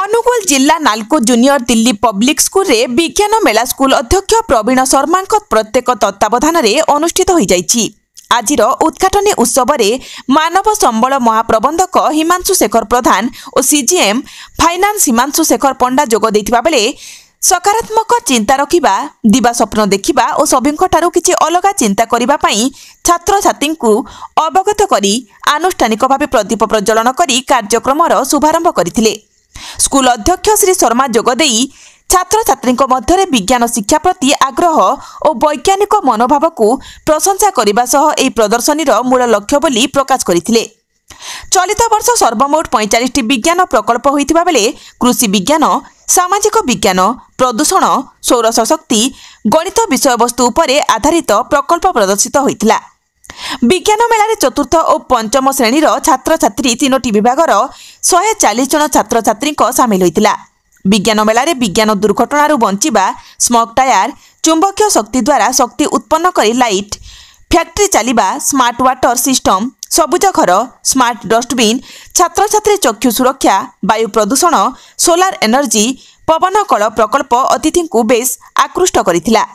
अनुगुल जिला NALCO junior Delhi public school रे विज्ञान मेला स्कूल अध्यक्ष प्रवीण शर्मा प्रत्येक तत्वावधान अनुष्ठित हो जाइछि। आजिर उद्घाटनी उत्सव में मानव संबल महाप्रबंधक हिमांशु शेखर प्रधान और सीजीएम फाइनान्स हिमांशु शेखर पंडा जोग देथिबा बेले सकारात्मक चिंता रखिबा, दिवा स्वप्न देखिबा और सभिंकठारु किछि अलगा चिंता करिबा पई छात्र छात्री को अवगत करी आनुष्ठानिक भाव प्रदीप प्रज्वलन करी कार्यक्रमर शुभारंभ करथिले। स्कूल अध्यक्ष श्री शर्मा जोगदेई छात्र छात्री मध्य विज्ञान शिक्षा प्रति आग्रह और वैज्ञानिक मनोभाव को प्रशंसा करने सह एही प्रदर्शनीर मूल लक्ष्य बोली प्रकाश करथिले। चलित वर्ष सर्वमोट 45टी विज्ञान प्रकल्प होइतिबा बेले कृषि विज्ञान, सामाजिक विज्ञान, प्रदूषण, सौर शक्ति, गणित विषय वस्तु उपरे आधारित प्रकल्प प्रदर्शित होइतिला। विज्ञान मेला चतुर्थ और पंचम श्रेणी छात्र छात्री 3टी विभागर 140 जन छात्र छात्री सामिल होइतिला। विज्ञान मेला विज्ञान दुर्घटना बंचिबा, स्मोक टायर, चुंबकीय शक्ति द्वारा शक्ति उत्पन्न करी लाइट, फैक्ट्री चलिबा, स्मार्ट वाटर सिस्टम, सबुज घर, स्मार्ट डस्टबिन, छात्र छात्री चक्षु सुरक्षा, वायु प्रदूषण, सोलार एनर्जी, पवन कल प्रकल्प अतिथि को बेस आकृष्ट करिथिला।